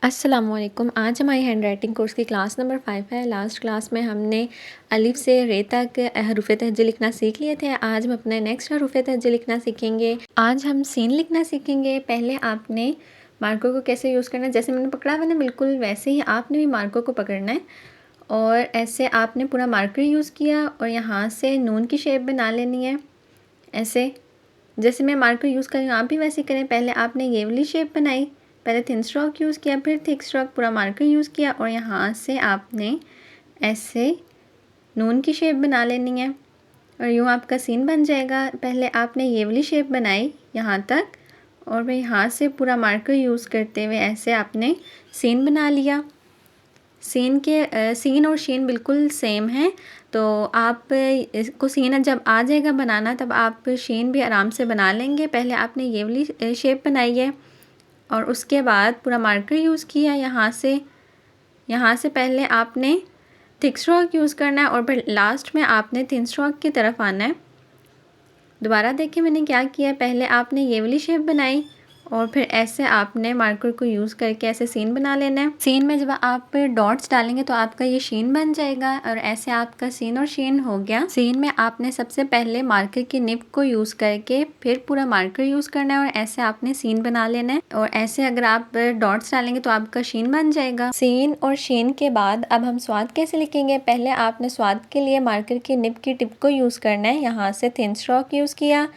अस्सलामुअलैकुम। आज हमारी हैंड राइटिंग कोर्स की क्लास नंबर 5 है। लास्ट क्लास में हमने अलिफ से रे तक हरूफ तहज्जुद लिखना सीख लिए थे। आज हम अपने नेक्स्ट हरूफ तहज्जुद लिखना सीखेंगे। आज हम सीन लिखना सीखेंगे। पहले आपने मार्कर को कैसे यूज़ करना है, जैसे मैंने पकड़ा हुआ ना बिल्कुल वैसे ही आपने भी मार्कर को पकड़ना है। और ऐसे आपने पूरा मार्कर यूज़ किया और यहाँ से नून की शेप बना लेनी है। ऐसे जैसे मैं मार्कर यूज़ कर रही हूँ आप भी वैसे करें। पहले आपने ये वाली शेप बनाई, पहले थिन स्ट्रोक यूज़ किया, फिर थिक स्ट्रोक, पूरा मार्कर यूज़ किया और यहाँ से आपने ऐसे नून की शेप बना लेनी है और यूँ आपका सीन बन जाएगा। पहले आपने ये वाली शेप बनाई यहाँ तक और फिर यहाँ से पूरा मार्कर यूज़ करते हुए ऐसे आपने सीन बना लिया। सीन और शीन बिल्कुल सेम है, तो आप इसको सीन जब आ जाएगा बनाना तब आप शीन भी आराम से बना लेंगे। पहले आपने ये वाली शेप बनाई है और उसके बाद पूरा मार्कर यूज़ किया। यहाँ से पहले आपने थिक स्ट्रोक यूज़ करना है और फिर लास्ट में आपने थिन स्ट्रोक की तरफ आना है। दोबारा देखिए मैंने क्या किया, पहले आपने ये वाली शेप बनाई और फिर ऐसे आपने मार्कर को यूज़ करके ऐसे सीन बना लेना है। सीन में जब आप डॉट्स डालेंगे तो आपका ये शीन बन जाएगा और ऐसे आपका सीन और शीन हो गया। सीन में आपने सबसे पहले मार्कर की निब को यूज़ करके फिर पूरा मार्कर यूज़ करना है और ऐसे आपने सीन बना लेना है। और ऐसे अगर आप डॉट्स डालेंगे तो आपका शीन बन जाएगा। सीन और शीन के बाद अब हम स्वाद कैसे लिखेंगे। पहले आपने स्वाद के लिए मार्कर की निब की टिप को यूज़ करना है। यहाँ से थिन स्ट्रोक यूज़ किया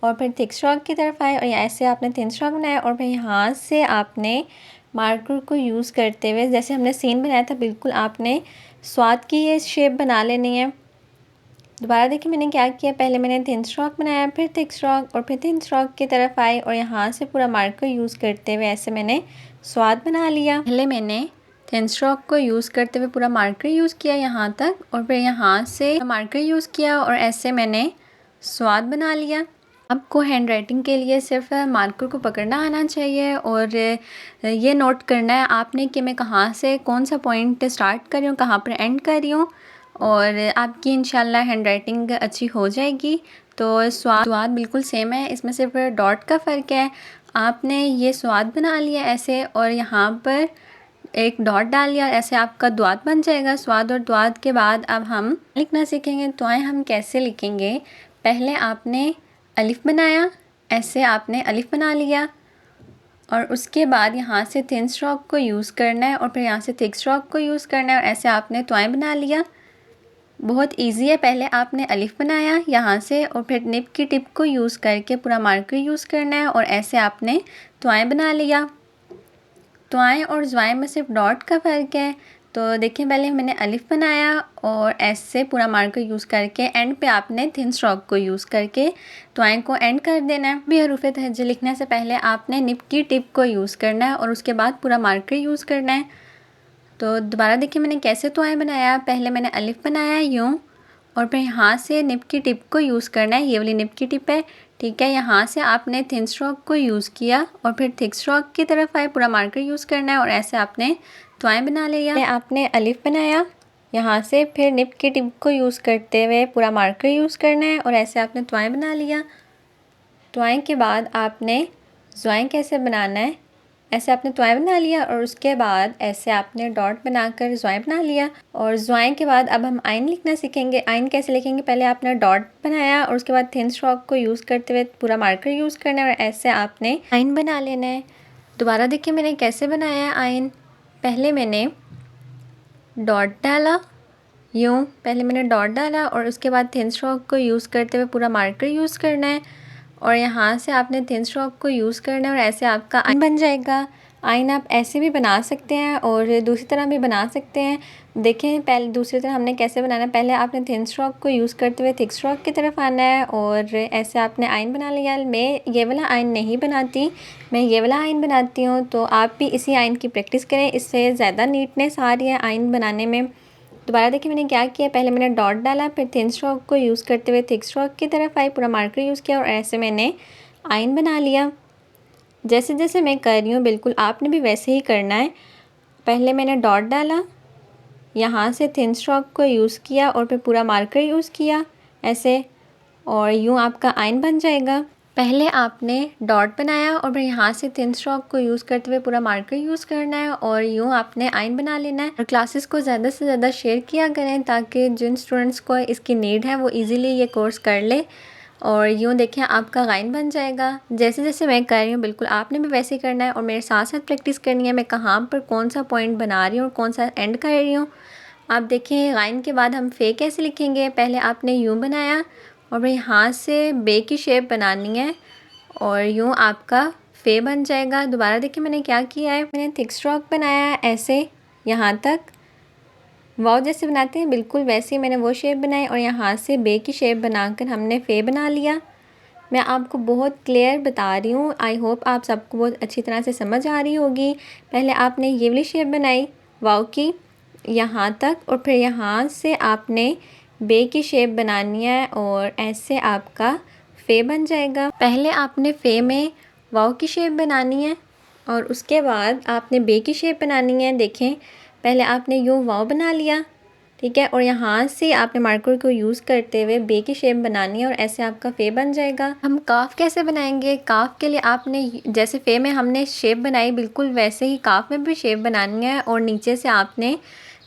और फिर थिक स्ट्रोक की तरफ आए और ऐसे आपने थिन स्ट्रोक बनाया और फिर यहाँ से आपने मार्कर को यूज़ करते हुए जैसे हमने सीन बनाया था बिल्कुल आपने स्वाद की ये शेप बना लेनी है। दोबारा देखिए मैंने क्या किया, पहले मैंने थिन स्ट्रोक बनाया, फिर थिक स्ट्रोक और फिर थिन स्ट्रोक की तरफ आई और यहाँ से पूरा मार्कर यूज़ करते हुए ऐसे मैंने स्वाद बना लिया। पहले मैंने थिन स्ट्रोक को यूज़ करते हुए पूरा मार्कर यूज़ किया यहाँ तक और फिर यहाँ से मार्कर यूज़ किया और ऐसे मैंने स्वाद बना लिया। आपको हैंड राइटिंग के लिए सिर्फ मार्कर को पकड़ना आना चाहिए और ये नोट करना है आपने कि मैं कहाँ से कौन सा पॉइंट स्टार्ट कर रही हूँ, कहाँ पर एंड कर रही हूँ और आपकी इंशाल्लाह हैंड राइटिंग अच्छी हो जाएगी। तो स्वाद बिल्कुल सेम है, इसमें सिर्फ डॉट का फ़र्क है। आपने ये स्वाद बना लिया ऐसे और यहाँ पर एक डॉट डाल लिया, ऐसे आपका द्वात बन जाएगा। स्वाद और द्वात के बाद अब हम लिखना सीखेंगे। दुआएं हम कैसे लिखेंगे, पहले आपने अलिफ बनाया, ऐसे आपने अलिफ बना लिया और उसके बाद यहाँ से थिन स्ट्रोक को यूज़ करना है और फिर यहाँ से थिक स्ट्रोक को यूज़ करना है और ऐसे आपने त्वाएं बना लिया। बहुत इजी है, पहले आपने अलिफ बनाया यहाँ से और फिर निब की टिप को यूज़ करके पूरा मार्कर यूज़ करना है और ऐसे आपने त्वाएं बना लिया। त्वाएं और ज़्वाएं में सिर्फ डॉट का फ़र्क है। तो देखिए पहले मैंने अलिफ बनाया और ऐसे पूरा मार्कर यूज़ करके एंड पे आपने थिन स्ट्रोक को यूज़ करके त्वाएं को एंड कर देना है। भी हरूफ तहज्जुद लिखने से पहले आपने निब की टिप को यूज़ करना है और उसके बाद पूरा मार्कर यूज़ करना है। तो दोबारा देखिए मैंने कैसे त्वाएं बनाया, पहले मैंने अलिफ बनाया यूँ और फिर यहाँ से निब की टिप को यूज़ करना है, ये वाली निब की टिप है, ठीक है। यहाँ से आपने थिन स्ट्रोक को यूज़ किया और फिर थिक स्ट्रोक की तरफ आए, पूरा मार्कर यूज़ करना है और ऐसे आपने त्वाएं बना लिया। आपने अलिफ बनाया यहाँ से, फिर निब की टिप को यूज़ करते हुए पूरा मार्कर यूज़ करना है और ऐसे आपने त्वाएं बना लिया। त्वाएं के बाद आपने ज़्वाएं कैसे बनाना है, ऐसे आपने त्वाएं बना लिया और उसके बाद ऐसे आपने डॉट बनाकर ज़्वाएं बना लिया। और ज़्वाएं के बाद अब हम आइन लिखना सीखेंगे। आइन कैसे लिखेंगे, पहले आपने डॉट बनाया और उसके बाद थिन स्ट्रोक को यूज़ करते हुए पूरा मार्कर यूज़ करना है और ऐसे आपने आइन बना लेना है। दोबारा देखिए मैंने कैसे बनाया है आइन, पहले मैंने डॉट डाला यूँ, पहले मैंने डॉट डाला और उसके बाद थिन स्ट्रोक को यूज़ करते हुए पूरा मार्कर यूज़ करना है और यहाँ से आपने थिन स्ट्रोक को यूज़ करना है और ऐसे आपका आइन बन जाएगा। आइन आप ऐसे भी बना सकते हैं और दूसरी तरह भी बना सकते हैं। देखें पहले दूसरी तरह हमने कैसे बनाना है, पहले आपने थिन स्ट्रोक को यूज़ करते हुए थिक स्ट्रोक की तरफ आना है और ऐसे आपने आइन बना लिया। मैं ये वाला आइन नहीं बनाती, मैं ये वाला आइन बनाती हूँ, तो आप भी इसी आइन की प्रैक्टिस करें, इससे ज़्यादा नीटनेस आ रही है आइन बनाने में। दोबारा देखिए मैंने क्या किया, पहले मैंने डॉट डाला, फिर थिन स्ट्रोक को यूज़ करते हुए थिक स्ट्रोक की तरफ आई, पूरा मार्कर यूज़ किया और ऐसे मैंने आइन बना लिया। जैसे जैसे मैं कर रही हूँ बिल्कुल आपने भी वैसे ही करना है। पहले मैंने डॉट डाला, यहाँ से थिन स्ट्रोक को यूज़ किया और फिर पूरा मार्कर यूज़ किया ऐसे और यूँ आपका आइन बन जाएगा। पहले आपने डॉट बनाया और फिर यहाँ से थिन स्ट्रोक को यूज़ करते हुए पूरा मार्कर यूज़ करना है और यूँ आपने आइन बना लेना है। और क्लासेस को ज़्यादा से ज़्यादा शेयर किया करें ताकि जिन स्टूडेंट्स को इसकी नीड है वो इजीली ये कोर्स कर ले। और यूँ देखें आपका गाइन बन जाएगा। जैसे जैसे मैं कर रही हूँ बिल्कुल आपने भी वैसे ही करना है और मेरे साथ साथ प्रैक्टिस करनी है। मैं कहाँ पर कौन सा पॉइंट बना रही हूँ और कौन सा एंड कर रही हूँ। आप देखें गाइन के बाद हम फे कैसे लिखेंगे। पहले आपने यूँ बनाया और फिर यहाँ से बे की शेप बनानी है और यूँ आपका फे बन जाएगा। दोबारा देखिए मैंने क्या किया है, मैंने थिक स्ट्रोक बनाया है ऐसे यहाँ तक वाव जैसे बनाते हैं बिल्कुल वैसे ही मैंने वो शेप बनाई और यहाँ से बे की शेप बनाकर हमने फे बना लिया। मैं आपको बहुत क्लियर बता रही हूँ, आई होप आप सबको बहुत अच्छी तरह से समझ आ रही होगी। पहले आपने ये वाली शेप बनाई वाव की यहाँ तक और फिर यहाँ से आपने बे की शेप बनानी है और ऐसे आपका फे बन जाएगा। पहले आपने फे में वाव की शेप बनानी है और उसके बाद आपने बे की शेप बनानी है। देखें पहले आपने यूँ वाव बना लिया, ठीक है, और यहाँ से आपने मार्कर को यूज़ करते हुए बे की शेप बनानी है और ऐसे आपका फे बन जाएगा। हम काफ कैसे बनाएंगे, काफ के लिए आपने जैसे फे में हमने शेप बनाई बिल्कुल वैसे ही काफ में भी शेप बनानी है और नीचे से आपने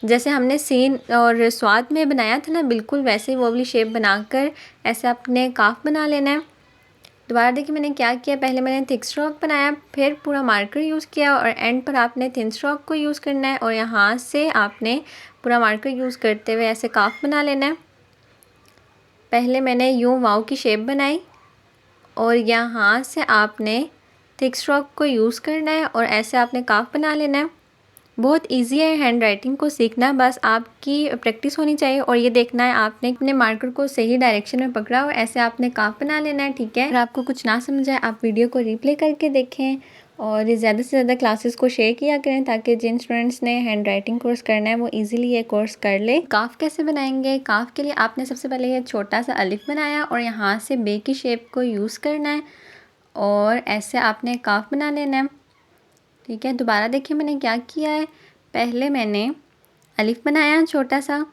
जैसे हमने सीन और स्वाद में बनाया था ना बिल्कुल वैसे ही वो वाली शेप बनाकर ऐसे आपने काफ बना लेना है। दोबारा देखिए मैंने क्या किया, पहले मैंने थिक स्ट्रोक बनाया फिर पूरा मार्कर यूज़ किया और एंड पर आपने थिन स्ट्रोक को यूज़ करना है और यहाँ से आपने पूरा मार्कर यूज़ करते हुए ऐसे काफ बना लेना है। पहले मैंने यूँ वाव की शेप बनाई और यहाँ से आपने थिक स्ट्रोक को यूज़ करना है और ऐसे आपने काफ बना लेना है। बहुत इजी है हैंड राइटिंग को सीखना, बस आपकी प्रैक्टिस होनी चाहिए और ये देखना है आपने अपने मार्कर को सही डायरेक्शन में पकड़ा और ऐसे आपने काफ बना लेना है, ठीक है। अगर आपको कुछ ना समझ आए आप वीडियो को रिप्ले करके देखें और ज़्यादा से ज़्यादा क्लासेस को शेयर किया करें ताकि जिन स्टूडेंट्स ने हैंड राइटिंग कोर्स करना है वो इजीली ये कोर्स कर ले। काफ कैसे बनाएंगे, काफ के लिए आपने सबसे पहले ये छोटा सा अलिफ बनाया और यहाँ से बे की शेप को यूज़ करना है और ऐसे आपने काफ बना लेना है, ठीक है। दोबारा देखिए मैंने क्या किया है, पहले मैंने अलिफ बनाया छोटा सा,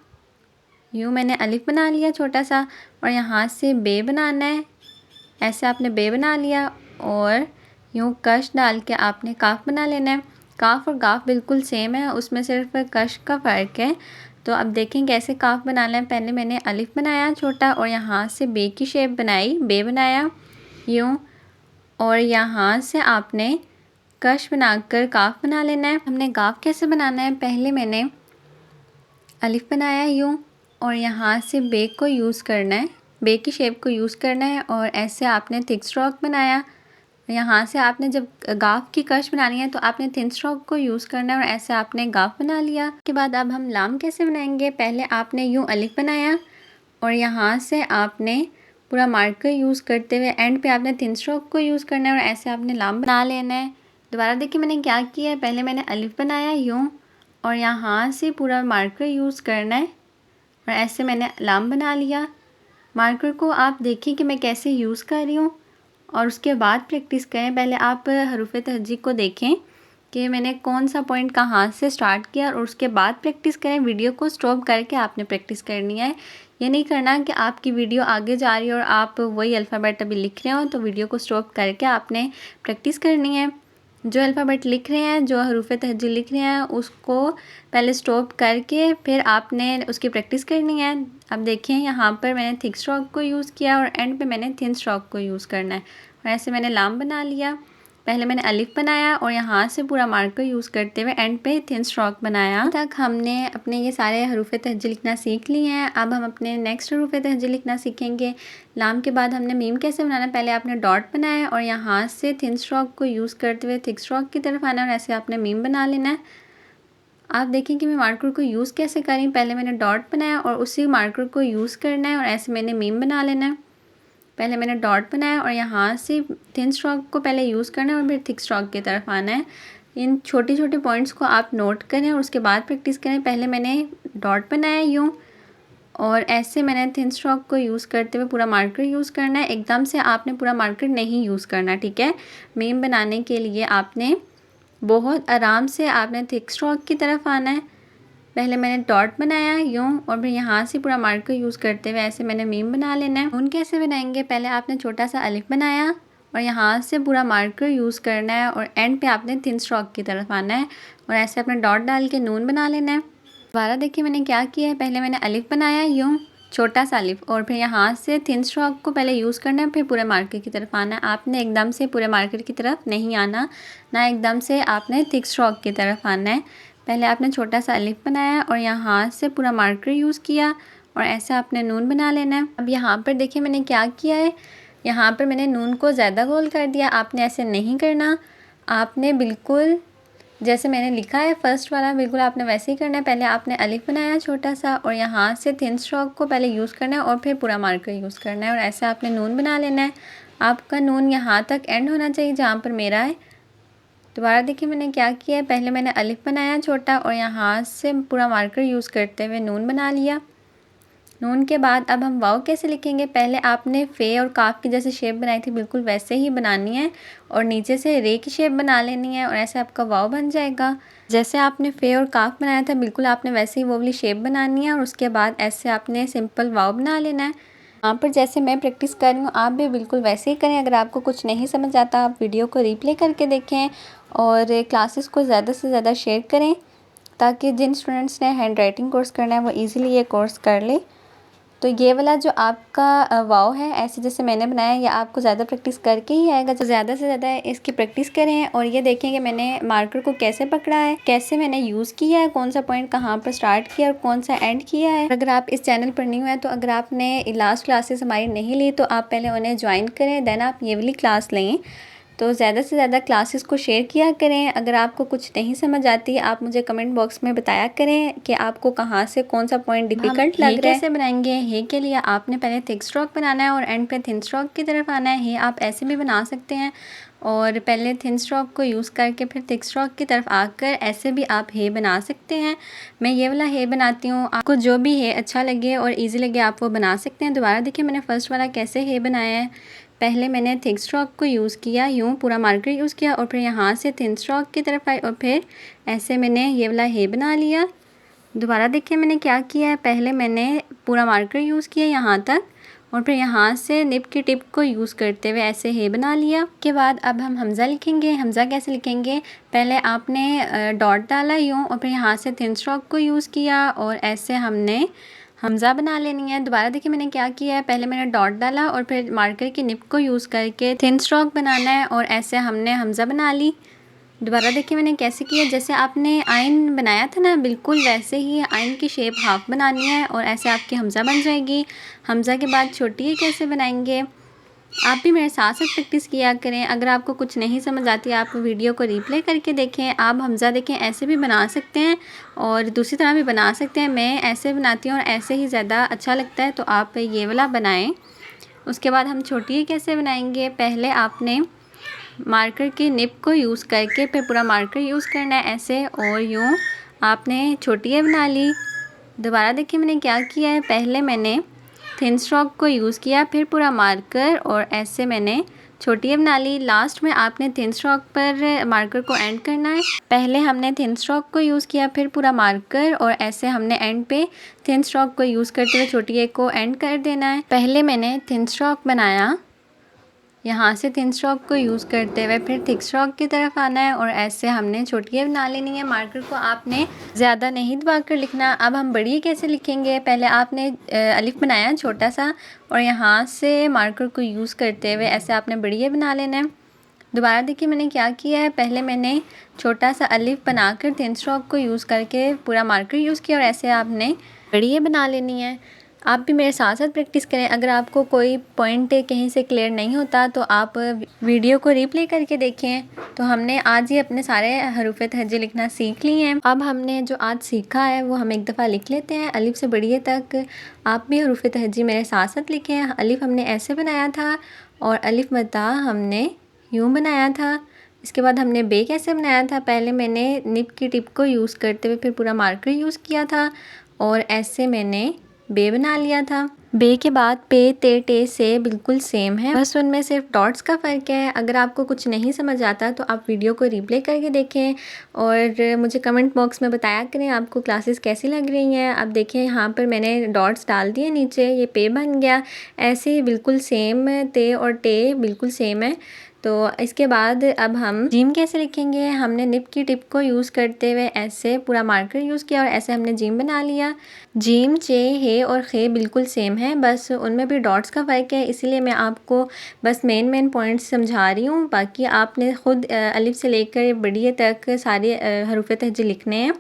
यूँ मैंने अलिफ बना लिया छोटा सा और यहाँ से बे बनाना है, ऐसे आपने बे बना लिया और यूँ कश डाल के आपने काफ बना लेना है। काफ और गाफ बिल्कुल सेम है, उसमें सिर्फ कश का फ़र्क है। तो अब देखें कैसे काफ बनाना है। पहले मैंने अलिफ बनाया छोटा और यहाँ से बे की शेप बनाई, बे बनाया यूँ और यहाँ से आपने कश बनाकर काफ बना लेना है। हमने काफ कैसे बनाना है, पहले मैंने अलिफ बनाया यूँ और यहाँ से बे को यूज़ करना है, बे की शेप को यूज़ करना है और ऐसे आपने थिक स्ट्रोक बनाया। यहाँ से आपने जब गाफ की कश बनानी है तो आपने थिन स्ट्रोक को यूज़ करना है और ऐसे आपने गाफ बना लिया। उसके बाद अब हम लाम कैसे बनाएंगे, पहले आपने यूँ अलिफ बनाया और यहाँ से आपने पूरा मार्कर यूज़ करते हुए एंड पे आपने थिन स्ट्रोक को यूज़ करना है और ऐसे आपने लाम बना लेना है। दोबारा देखिए मैंने क्या किया है, पहले मैंने अलिफ बनाया यूँ और यहाँ से पूरा मार्कर यूज़ करना है और ऐसे मैंने लाम बना लिया। मार्कर को आप देखिए कि मैं कैसे यूज़ कर रही हूँ और उसके बाद प्रैक्टिस करें। पहले आप हरूफ तहज्जी को देखें कि मैंने कौन सा पॉइंट कहाँ से स्टार्ट किया और उसके बाद प्रैक्टिस करें। वीडियो को स्टॉप करके आपने प्रैक्टिस करनी है, ये नहीं करना कि आपकी वीडियो आगे जा रही है और आप वही अल्फ़ाबेट अभी लिख रहे हो तो वीडियो को स्टॉप करके आपने प्रैक्टिस करनी है। जो अल्फ़ाबेट लिख रहे हैं, जो हरूफ तहज्जी लिख रहे हैं उसको पहले स्टॉप करके फिर आपने उसकी प्रैक्टिस करनी है। अब देखें यहाँ पर मैंने थिक स्ट्रोक को यूज़ किया और एंड पे मैंने थिन स्ट्रोक को यूज़ करना है और ऐसे मैंने लाम बना लिया। पहले मैंने अलिफ बनाया और यहाँ से पूरा मार्कर यूज़ करते हुए एंड पे थिन स्ट्रोक बनाया। तक हमने अपने ये सारे हरूफ तहज्जी लिखना सीख लिए हैं। अब हम अपने नेक्स्ट हरूफ तहज्जी लिखना सीखेंगे। लाम के बाद हमने मीम कैसे बनाना, पहले आपने डॉट बनाया और यहाँ से थिन स्ट्रोक को यूज़ करते हुए थिक स्ट्रोक की तरफ आना और ऐसे आपने मीम बना लेना है। आप देखें कि मैं मार्कर को यूज़ कैसे करी, पहले मैंने डॉट बनाया और उसी मार्कर को यूज़ करना है और ऐसे मैंने मीम बना लेना है। पहले मैंने डॉट बनाया और यहाँ से थिन स्ट्रोक को पहले यूज़ करना है और फिर थिक स्ट्रोक की तरफ आना है। इन छोटे छोटे पॉइंट्स को आप नोट करें और उसके बाद प्रैक्टिस करें। पहले मैंने डॉट बनाया यूँ और ऐसे मैंने थिन स्ट्रोक को यूज़ करते हुए पूरा मार्कर यूज़ करना है। एकदम से आपने पूरा मार्कर नहीं यूज़ करना, ठीक है। मीम बनाने के लिए आपने बहुत आराम से आपने थिक स्ट्रोक की तरफ आना है। पहले मैंने डॉट बनाया यूँ और फिर यहाँ से पूरा मार्कर यूज़ करते हुए ऐसे मैंने मीम बना लेना है। नून कैसे बनाएंगे, पहले आपने छोटा सा अलिफ बनाया और यहाँ से पूरा मार्कर यूज़ करना है और एंड पे आपने थिन स्ट्रोक की तरफ आना है और ऐसे अपने डॉट डाल के नून बना लेना है। दोबारा देखिए मैंने क्या किया है, पहले मैंने अलिफ बनाया यूँ छोटा सा अलिफ और फिर यहाँ से थिन स्ट्रोक को पहले यूज़ करना है, फिर पूरे मार्कर की तरफ आना है। आपने एकदम से पूरे मार्कर की तरफ नहीं आना, ना एकदम से आपने थिक स्ट्रोक की तरफ आना है। पहले आपने छोटा सा अलिफ बनाया और यहाँ से पूरा मार्कर यूज़ किया और ऐसे आपने नून बना लेना है। अब यहाँ पर देखिए मैंने क्या किया है, यहाँ पर मैंने नून को ज़्यादा गोल कर दिया। आपने ऐसे नहीं करना, आपने बिल्कुल जैसे मैंने लिखा है फर्स्ट वाला बिल्कुल आपने वैसे ही करना है। पहले आपने अलिफ बनाया छोटा सा और यहाँ से थिन स्ट्रोक को पहले यूज़ करना है और फिर पूरा मार्कर यूज़ करना है और ऐसे आपने नून बना लेना है। आपका नून यहाँ तक एंड होना चाहिए जहाँ पर मेरा है। दोबारा देखिए मैंने क्या किया है, पहले मैंने अलिफ बनाया छोटा और यहाँ से पूरा मार्कर यूज़ करते हुए नून बना लिया। नून के बाद अब हम वाव कैसे लिखेंगे, पहले आपने फ़े और काफ की जैसे शेप बनाई थी बिल्कुल वैसे ही बनानी है और नीचे से रे की शेप बना लेनी है और ऐसे आपका वाव बन जाएगा। जैसे आपने फ़े और काफ बनाया था बिल्कुल आपने वैसे ही वो वाली शेप बनानी है और उसके बाद ऐसे आपने सिंपल वाव बना लेना है। यहाँ पर जैसे मैं प्रैक्टिस कर रही हूँ आप भी बिल्कुल वैसे ही करें। अगर आपको कुछ नहीं समझ आता आप वीडियो को रिप्ले करके देखें और क्लासेस को ज़्यादा से ज़्यादा शेयर करें ताकि जिन स्टूडेंट्स ने हैंड राइटिंग कोर्स करना है वो ईज़िली ये कोर्स कर ले। तो ये वाला जो आपका वाव है ऐसे जैसे मैंने बनाया ये आपको ज़्यादा प्रैक्टिस करके ही आएगा। तो ज़्यादा से ज़्यादा इसकी प्रैक्टिस करें और ये देखें कि मैंने मार्कर को कैसे पकड़ा है, कैसे मैंने यूज़ किया है, कौन सा पॉइंट कहाँ पर स्टार्ट किया और कौन सा एंड किया है। अगर आप इस चैनल पर न्यू है तो अगर आपने लास्ट क्लासेस हमारी नहीं ली तो आप पहले उन्हें ज्वाइन करें, देन आप ये वाली क्लास लें। तो ज़्यादा से ज़्यादा क्लासेस को शेयर किया करें। अगर आपको कुछ नहीं समझ आती आप मुझे कमेंट बॉक्स में बताया करें कि आपको कहाँ से कौन सा पॉइंट डिफिकल्ट लग रहा है। कैसे बनाएंगे, हे के लिए आपने पहले थिक स्ट्रोक बनाना है और एंड पे थिन स्ट्रोक की तरफ आना है। हे आप ऐसे भी बना सकते हैं और पहले थिन स्ट्रोक को यूज़ करके फिर थिक स्ट्रोक की तरफ आकर ऐसे भी आप हे बना सकते हैं। मैं ये वाला हे बनाती हूँ, आपको जो भी हे अच्छा लगे और ईजी लगे आप वो बना सकते हैं। दोबारा देखिए मैंने फ़र्स्ट वाला कैसे हे बनाया है। पहले मैंने थिक स्ट्रोक को यूज़ किया, यूँ पूरा मार्कर यूज़ किया और फिर यहाँ से थिन स्ट्रोक की तरफ आई और फिर ऐसे मैंने ये वाला हे बना लिया। दोबारा देखिए मैंने क्या किया है, पहले मैंने पूरा मार्कर यूज़ किया यहाँ तक और फिर यहाँ से निब की टिप को यूज़ करते हुए ऐसे हे बना लिया। के बाद अब हम हमज़ा लिखेंगे। हमज़ा कैसे लिखेंगे, पहले आपने डॉट डाला यूँ और फिर यहाँ से थिन स्ट्रोक को यूज़ किया और ऐसे हमने हमज़ा बना लेनी है। दोबारा देखिए मैंने क्या किया है, पहले मैंने डॉट डाला और फिर मार्कर की निब को यूज़ करके थिन स्ट्रोक बनाना है और ऐसे हमने हमज़ा बना ली। दोबारा देखिए मैंने कैसे किया, जैसे आपने आइन बनाया था ना बिल्कुल वैसे ही आइन की शेप हाफ बनानी है और ऐसे आपकी हमज़ा बन जाएगी। हमज़ा के बाद छोटी है कैसे बनाएंगे, आप भी मेरे साथ साथ प्रैक्टिस किया करें। अगर आपको कुछ नहीं समझ आती आप वीडियो को रिप्ले करके देखें। आप हमज़ा देखें ऐसे भी बना सकते हैं और दूसरी तरह भी बना सकते हैं। मैं ऐसे बनाती हूँ और ऐसे ही ज़्यादा अच्छा लगता है तो आप ये वाला बनाएं। उसके बाद हम छोटी है कैसे बनाएंगे, पहले आपने मार्कर की निब को यूज़ करके फिर पूरा मार्कर यूज़ करना है ऐसे और यूँ आपने छोटी है बना ली। दोबारा देखिए मैंने क्या किया है, पहले मैंने थिन स्ट्रोक को यूज़ किया फिर पूरा मार्कर और ऐसे मैंने छोटी बना ली। लास्ट में आपने थिन स्ट्रोक पर मार्कर को एंड करना है। पहले हमने थिन स्ट्रोक को यूज़ किया फिर पूरा मार्कर और ऐसे हमने एंड पे थिन स्ट्रोक को यूज़ करते हुए छोटी को एंड कर देना है। पहले मैंने थिन स्ट्रोक बनाया, यहाँ से थिन स्ट्रोक को यूज़ करते हुए फिर थिक स्ट्रोक की तरफ आना है और ऐसे हमने छोटी बना लेनी है। मार्कर को आपने ज़्यादा नहीं दबा कर लिखना। अब हम बड़ी कैसे लिखेंगे, पहले आपने अलिफ बनाया छोटा सा और यहाँ से मार्कर को यूज़ करते हुए ऐसे आपने बड़ी बना लेना है। दोबारा देखिए मैंने क्या किया है, पहले मैंने छोटा सा अलिफ बनाकर थिन स्ट्रोक को यूज़ करके पूरा मार्कर यूज़ किया और ऐसे आपने बड़ी बना लेनी है। आप भी मेरे साथ साथ प्रैक्टिस करें। अगर आपको कोई पॉइंट कहीं से क्लियर नहीं होता तो आप वीडियो को रिप्ले करके देखें। तो हमने आज ही अपने सारे हरूफ तहज्जी लिखना सीख लिए हैं। अब हमने जो आज सीखा है वो हम एक दफ़ा लिख लेते हैं अलिफ से बड़ी तक। आप भी हरूफ तहज्जी मेरे साथ साथ लिखें। अलिफ हमने ऐसे बनाया था और अलिफ मता हमने यूँ बनाया था। इसके बाद हमने बे कैसे बनाया था, पहले मैंने निब की टिप को यूज़ करते हुए फिर पूरा मार्कर यूज़ किया था और ऐसे मैंने बे बना लिया था। बे के बाद पे ते टे से बिल्कुल सेम है, बस उनमें सिर्फ डॉट्स का फ़र्क है। अगर आपको कुछ नहीं समझ आता तो आप वीडियो को रिप्ले करके देखें और मुझे कमेंट बॉक्स में बताया करें आपको क्लासेस कैसी लग रही हैं। अब देखिए यहाँ पर मैंने डॉट्स डाल दिए नीचे, ये पे बन गया। ऐसे ही बिल्कुल सेम ते और टे बिल्कुल सेम है। तो इसके बाद अब हम जिम कैसे लिखेंगे, हमने निब की टिप को यूज़ करते हुए ऐसे पूरा मार्कर यूज़ किया और ऐसे हमने जिम बना लिया। जिम, चे, हे और खे बिल्कुल सेम है, बस उनमें भी डॉट्स का फ़र्क है, इसीलिए मैं आपको बस मेन पॉइंट्स समझा रही हूँ। बाकी आपने ख़ुद अलिफ से लेकर बड़िए तक सारे हरूफ तहज्जुद लिखने हैं।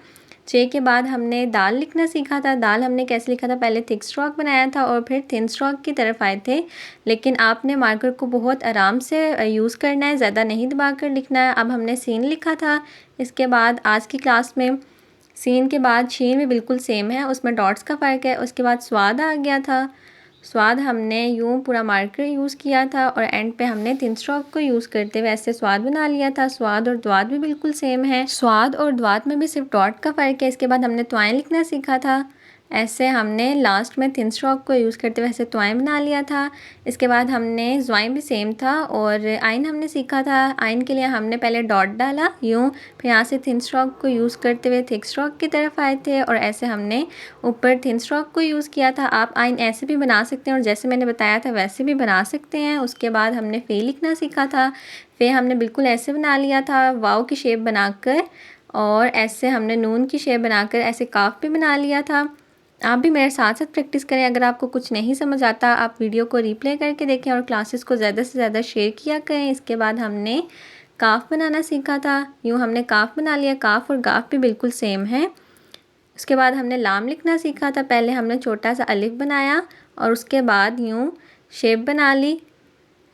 चे के बाद हमने दाल लिखना सीखा था। दाल हमने कैसे लिखा था, पहले थिक स्ट्रोक बनाया था और फिर थिन स्ट्रोक की तरफ आए थे। लेकिन आपने मार्कर को बहुत आराम से यूज़ करना है, ज़्यादा नहीं दबा कर लिखना है। अब हमने सीन लिखा था। इसके बाद आज की क्लास में सीन के बाद शीन भी बिल्कुल सेम है, उसमें डॉट्स का फ़र्क है। उसके बाद स्वाद आ गया था। स्वाद हमने यूँ पूरा मार्कर यूज़ किया था और एंड पे हमने थिन स्ट्रोक को यूज़ करते हुए ऐसे स्वाद बना लिया था। स्वाद और द्वाद भी बिल्कुल सेम है, स्वाद और द्वाद में भी सिर्फ डॉट का फ़र्क है। इसके बाद हमने त्वाएं लिखना सीखा था। ऐसे हमने लास्ट में थिन स्ट्रोक को यूज़ करते हुए ऐसे त्वाएं बना लिया था। इसके बाद हमने ज़्वाइन भी सेम था और आइन हमने सीखा था। आइन के लिए हमने पहले डॉट डाला यूँ, फिर यहाँ से थिन स्ट्रोक को यूज़ करते हुए थिक स्ट्रोक की तरफ आए थे और ऐसे हमने ऊपर थिन स्ट्रोक को यूज़ किया था। आप आइन ऐसे भी बना सकते हैं और जैसे मैंने बताया था वैसे भी बना सकते हैं। उसके बाद हमने फ़े लिखना सीखा था। फ़े हमने बिल्कुल ऐसे बना लिया था, वाव की शेप बनाकर, और ऐसे हमने नून की शेप बनाकर ऐसे काफ भी बना लिया था। आप भी मेरे साथ साथ प्रैक्टिस करें। अगर आपको कुछ नहीं समझ आता आप वीडियो को रिप्ले करके देखें और क्लासेस को ज़्यादा से ज़्यादा शेयर किया करें। इसके बाद हमने काफ बनाना सीखा था। यूँ हमने काफ बना लिया। काफ और गाफ भी बिल्कुल सेम है। उसके बाद हमने लाम लिखना सीखा था। पहले हमने छोटा सा अलिफ बनाया और उसके बाद यूँ शेप बना ली,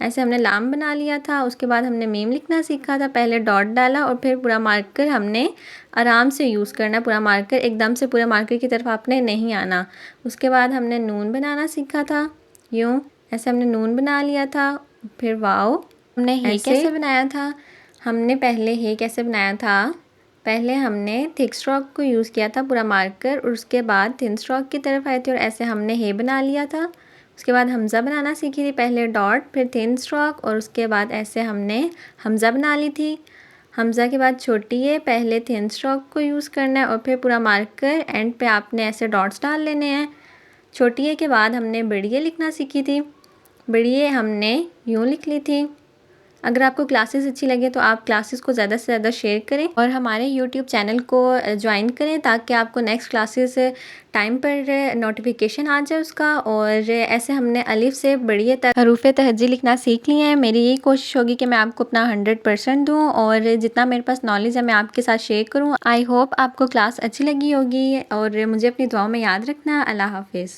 ऐसे हमने लाम बना लिया था। उसके बाद हमने मीम लिखना सीखा था। पहले डॉट डाला और फिर पूरा मार्कर हमने आराम से यूज़ करना। पूरा मार्कर एकदम से पूरा मार्कर की तरफ आपने नहीं आना। उसके बाद हमने नून बनाना सीखा था। यूँ ऐसे हमने नून बना लिया था। फिर वाओ हमने हे कैसे बनाया था, हमने पहले हे कैसे बनाया था, पहले हमने थिक स्ट्रोक को यूज़ किया था पूरा मार्कर और उसके बाद थिन स्ट्रोक की तरफ आए थे और ऐसे हमने हे बना लिया था। उसके बाद हमज़ा बनाना सीखी थी। पहले डॉट फिर थिन स्ट्रोक और उसके बाद ऐसे हमने हमज़ा बना ली थी। हमज़ा के बाद छोटी है, पहले थिन स्ट्रोक को यूज़ करना है और फिर पूरा मार्कर एंड पे आपने ऐसे डॉट्स डाल लेने हैं। छोटी है के बाद हमने बड़ी लिखना सीखी थी। बड़ी हमने यूँ लिख ली थी। अगर आपको क्लासेस अच्छी लगे तो आप क्लासेस को ज़्यादा से ज़्यादा शेयर करें और हमारे यूट्यूब चैनल को ज्वाइन करें ताकि आपको नेक्स्ट क्लासेस टाइम पर नोटिफिकेशन आ जाए उसका। और ऐसे हमने अलिफ से बड़िए तक हरूफ तहज्जुद लिखना सीख लिए हैं। मेरी यही कोशिश होगी कि मैं आपको अपना 100% दूँ और जितना मेरे पास नॉलेज है मैं आपके साथ शेयर करूँ। आई होप आपको क्लास अच्छी लगी होगी और मुझे अपनी दुआओं में याद रखना। अल्लाह हाफिज़।